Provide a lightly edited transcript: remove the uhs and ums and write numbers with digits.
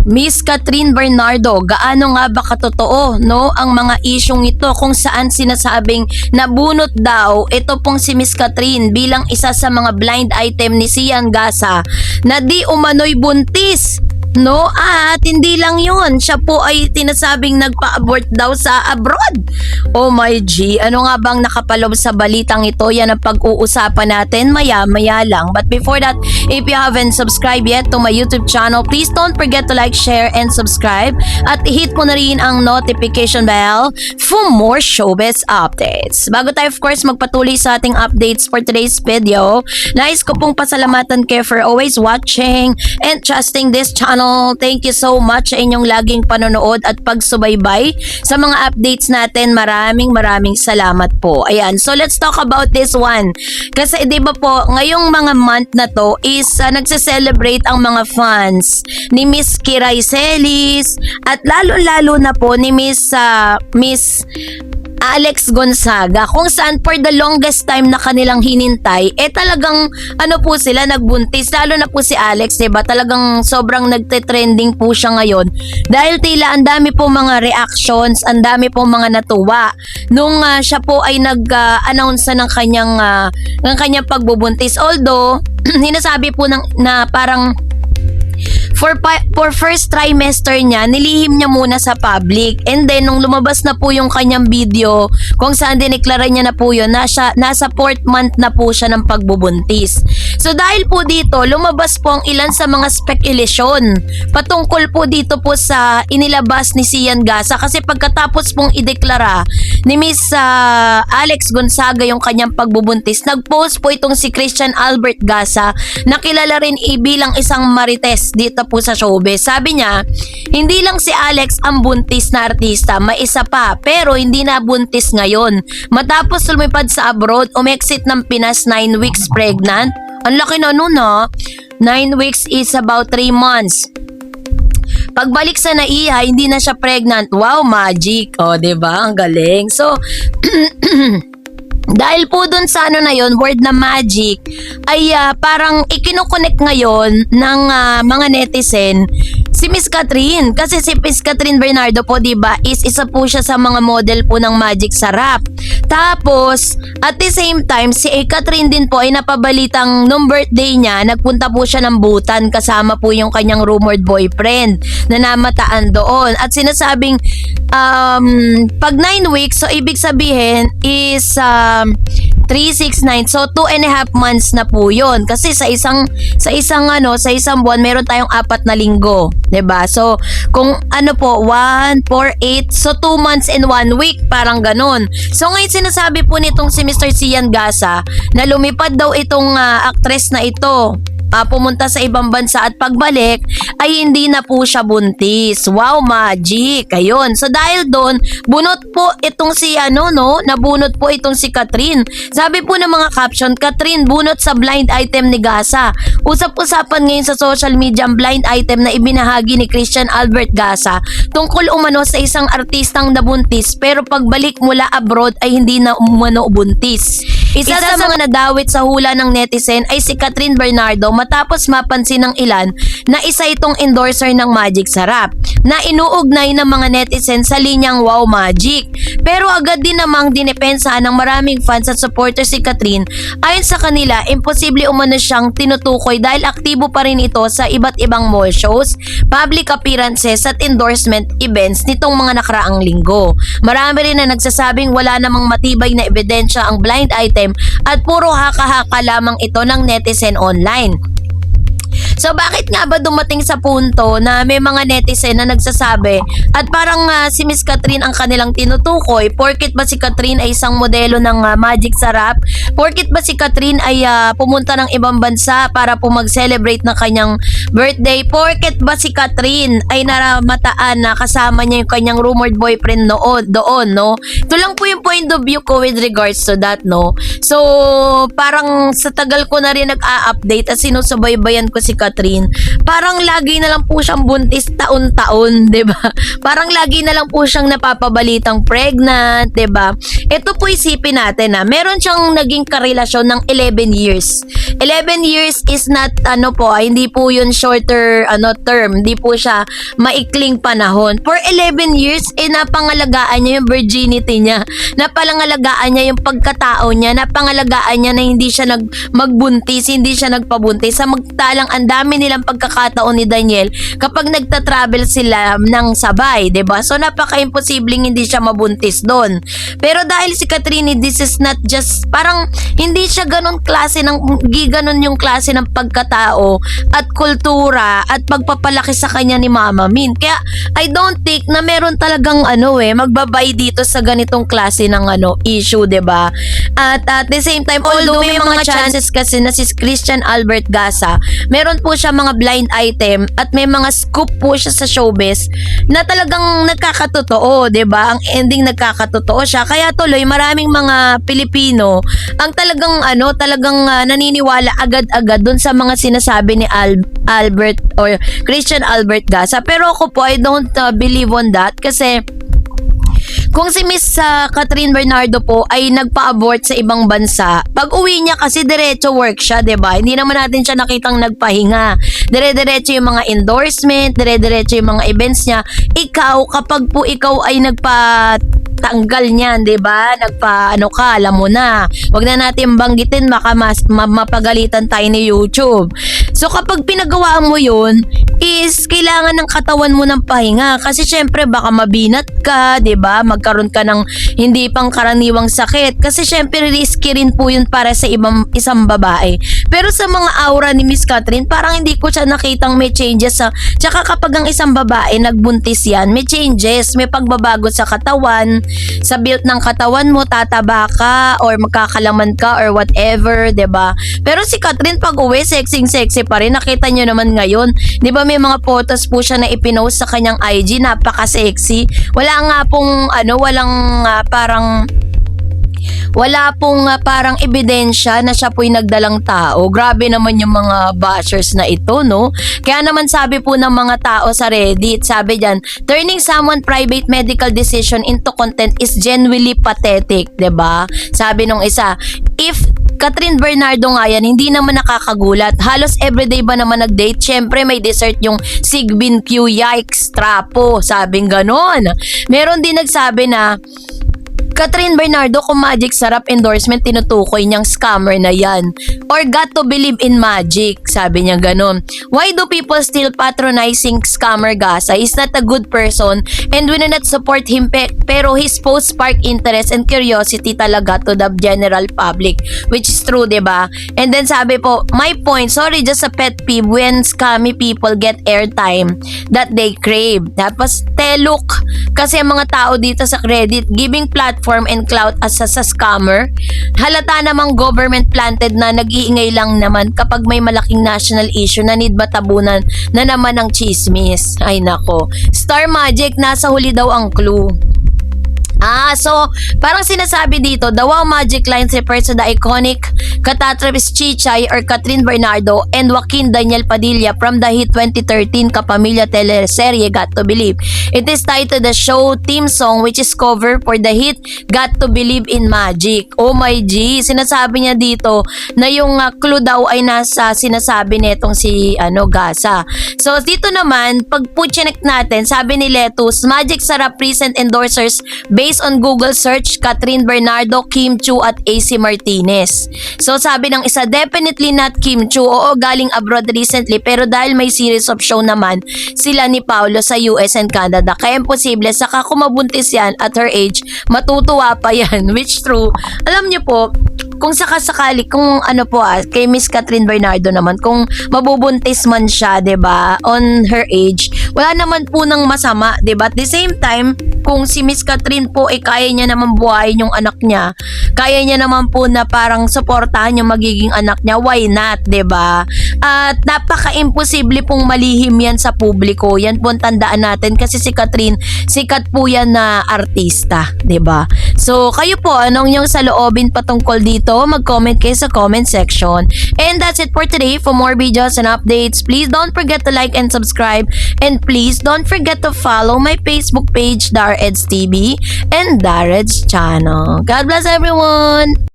Miss Catherine Bernardo, gaano nga ba katotoo, no, ang mga isyong ito kung saan sinasabing nabunot daw ito pong si Miss Catherine bilang isa sa mga blind item ni Sian Gasa na di umano'y buntis. No, at hindi lang yun, siya po ay tinasabing nagpa-abort daw sa abroad. Oh my G, ano nga bang nakapalob sa balitang ito? Yan ang pag-uusapan natin maya-maya lang. But before that, if you haven't subscribed yet to my YouTube channel, please don't forget to like, share, and subscribe. At i-hit mo na rin ang notification bell for more showbiz updates. Bago tayo of course magpatuloy sa ating updates for today's video, nais ko pong pasalamatan kayo for always watching and trusting this channel. Thank you so much sa inyong laging panonood at pagsubaybay sa mga updates natin. Maraming salamat po. Ayan, so let's talk about this one. Kasi di ba po, ngayong mga month na to is nagse-celebrate ang mga fans ni Miss Kiray Celis at lalo-lalo na po ni Miss Alex Gonzaga, kung saan for the longest time na kanilang hinintay, talagang ano po sila, nagbuntis. Lalo na po si Alex, diba? Talagang sobrang nagte-trending po siya ngayon. Dahil tila ang dami po mga reactions, ang dami po mga natuwa nung siya po ay nag-announce ng kanyang pagbubuntis. Although, hinasabi po na parang for first trimester niya, nilihim niya muna sa public. And then, nung lumabas na po yung kanyang video, kung saan dineklara niya na po yun, nasa 4th month na po siya ng pagbubuntis. So, dahil po dito, lumabas po ang ilan sa mga spekulation patungkol po dito po sa inilabas ni Sian Gasa. Kasi pagkatapos pong ideklara ni Miss Alex Gonzaga yung kanyang pagbubuntis, nag-post po itong si Christian Albert Gasa, na kilala rin bilang isang marites dito po sa showbiz. Sabi niya, hindi lang si Alex ang buntis na artista, may isa pa, pero hindi na buntis ngayon. Matapos lumipad sa abroad, umexit ng Pinas 9 weeks pregnant. Ang laki na nun ha. 9 weeks is about 3 months. Pagbalik sa naiha, hindi na siya pregnant. Wow, magic. O, diba? Ang galing. So, dahil po dun sa ano na yon, word na magic, ay parang ikinokonek ngayon ng mga netizen si Miss Catherine. Kasi si Miss Catherine Bernardo po, diba, is isa po siya sa mga model po ng Magic Sarap. Tapos, at the same time, si Catherine din po ay napabalitang nung birthday niya, nagpunta po siya ng Bhutan kasama po yung kanyang rumored boyfriend na namataan doon. At sinasabing, pag 9 weeks, so ibig sabihin is 3, 6, 9. So 2.5 months na po 'yon. Kasi sa isang buwan meron tayong 4 na linggo, 'di ba? So kung ano po 1, 4, 8, so 2 months and 1 week, parang ganun. So ngayon sinasabi po nitong si Mr. Sian Gasa na lumipad daw itong actress na ito, pumunta sa ibang bansa at pagbalik ay hindi na po siya buntis. Wow, magic. Ayun. So dahil doon, bunot po itong si nabunot po itong si Catherine. Sabi po ng mga caption, Catherine bunot sa blind item ni Gasa. Usap-usapan ngayon sa social media ang blind item na ibinahagi ni Christian Albert Gasa tungkol umano sa isang artistang nabuntis pero pagbalik mula abroad ay hindi na umano buntis. Isa sa mga nadawit sa hula ng netizen ay si Catherine Bernardo matapos mapansin ng ilan na isa itong endorser ng Magic Sarap na inuugnay ng mga netizen sa linyang Wow Magic. Pero agad din namang dinepensahan ng maraming fans at supporters si Catherine. Ayon sa kanila, imposible umano siyang tinutukoy dahil aktibo pa rin ito sa iba't ibang mall shows, public appearances at endorsement events nitong mga nakaraang linggo. Marami rin na nagsasabing wala namang matibay na ebidensya ang blind item at puro haka-haka lamang ito ng netizen online. So bakit nga ba dumating sa punto na may mga netizen na nagsasabi at parang si Miss Catherine ang kanilang tinutukoy? Porket ba si Catherine ay isang modelo ng Magic Sarap? Porket ba si Catherine ay pumunta ng ibang bansa para po mag-celebrate ng kanyang birthday? Porket ba si Catherine ay naramataan na kasama niya yung kanyang rumored boyfriend doon, no? Ito lang po yung point of view ko with regards to that, no? So parang sa tagal ko na rin nag-a-update at sinusubaybayan ko si Catherine, parang lagi na lang po siyang buntis taon-taon, 'di ba? Parang lagi na lang po siyang napapabalitang pregnant, 'di ba? Ito po isipin natin na meron siyang naging karelasyon ng 11 years. 11 years is not hindi po yun shorter term. Hindi po siya maikling panahon. For 11 years, napangalagaan niya yung virginity niya. Napangalagaan niya yung pagkatao niya. Napangalagaan niya na hindi siya magbuntis, hindi siya nagpabuntis. Samantalang ang dami nilang pagkakataon ni Daniel kapag nagta-travel sila ng sabay, 'di ba? So napaka-imposibleng hindi siya mabuntis doon. Pero dahil si Catherine, this is not just parang hindi siya ganun klase ng ganon yung klase ng pagkatao at kultura at pagpapalaki sa kanya ni Mama Min. Kaya I don't think na meron talagang magbabay dito sa ganitong klase ng issue, 'di ba? At at the same time, although may mga chances kasi na si Christian Albert Gasa, meron po siya mga blind item at may mga scoop po siya sa showbiz na talagang nagkakatotoo, 'di ba? Ang ending nagkakatotoo siya. Kaya tuloy maraming mga Pilipino ang talagang naniniwala agad-agad dun sa mga sinasabi ni Albert or Christian Albert Gasa. Pero ako po, I don't believe on that kasi kung si Miss Catherine Bernardo po ay nagpa-abort sa ibang bansa, pag uwi niya kasi diretso work siya, 'di ba? Hindi naman natin siya nakitang nagpahinga. Dire-diretso yung mga endorsement, dire-diretso yung mga events niya. Ikaw, kapag po ikaw ay tanggal niyan, 'di ba? Alam mo na. Wag na natin banggitin, baka mapagalitan tayo ni YouTube. So kapag pinagawaan mo 'yun, is kailangan ng katawan mo ng pahinga kasi syempre baka mabinat ka, 'di ba? Magkaroon ka ng hindi pang karaniwang sakit kasi syempre risky rin po 'yun para sa isang babae. Pero sa mga aura ni Miss Catherine, parang hindi ko siya nakitang may changes tsaka kapag ang isang babae nagbuntis yan, may changes, may pagbabago sa katawan, sa build ng katawan mo, tataba ka or magkakalaman ka or whatever, 'di ba? Pero si Catherine pag uwi, sexy pa rin. Nakita niyo naman ngayon, 'di ba may mga photos po siya na ipinost sa kanyang IG, napaka-sexy. Wala pong parang ebidensya na siya po'y nagdalang tao. Grabe naman yung mga bashers na ito, no? Kaya naman sabi po ng mga tao sa Reddit, sabi dyan, turning someone private medical decision into content is genuinely pathetic, 'di ba? Sabi nung isa, if Catherine Bernardo nga yan, hindi naman nakakagulat. Halos everyday ba naman nag-date? Syempre may dessert yung Sigbin Q, yikes, trapo. Sabing ganon. Meron din nagsabi na Catherine Bernardo, kung magic sarap endorsement, tinutukoy niyang scammer na yan. Or got to believe in magic, sabi niya ganon. Why do people still patronizing scammer Gasa? He's not a good person and we do not support him, pero his post spark interest and curiosity talaga to the general public, which is true, diba? And then sabi po, my point, sorry, just a pet peeve when scammy people get airtime that they crave. Tapos telok, kasi ang mga tao dito sa credit, giving platform and clout as sa scammer. Halata namang government planted na nag-iingay lang naman kapag may malaking national issue na need matabunan na naman ng chismis. Ay nako. Star Magic, nasa huli daw ang clue. So, parang sinasabi dito, the wow magic lines refers to the iconic Catatrix Chichay or Catherine Bernardo and Joaquin Daniel Padilla from the hit 2013 Kapamilya teleserye Got to Believe. It is tied to the show theme song which is cover for the hit Got to Believe in Magic. Oh my G, sinasabi niya dito na yung clue daw ay nasa sinasabi netong si Gasa. So, dito naman, pag puchinek natin, sabi ni Letus, Magic Sarap recent endorsers based on Google search, Catherine Bernardo, Kim Chu at AC Martinez. So sabi ng isa, definitely not Kim Chu. Oo, galing abroad recently pero dahil may series of show naman sila ni Paolo sa US and Canada. Kaya imposible, saka kung mabuntis yan at her age, matutuwa pa yan. Which true. Alam niyo po, kung sakasakali, kung kay Miss Catherine Bernardo naman, kung mabubuntis man siya, 'di ba, on her age, wala naman po nang masama, 'di ba? At the same time, kung si Miss Catherine po kaya niya naman buhayin yung anak niya, kaya niya naman po na parang suportahan yung magiging anak niya, why not, 'di ba? At napaka-imposible pong malihim yan sa publiko. Yan po ang tandaan natin kasi si Catherine, sikat po yan na artista, 'di ba? So, kayo po, anong yung saloobin patungkol dito? Mag-comment kayo sa comment section. And that's it for today. For more videos and updates, please don't forget to like and subscribe. And please don't forget to follow my Facebook page, Dar REDS TV and Darred's channel. God bless everyone!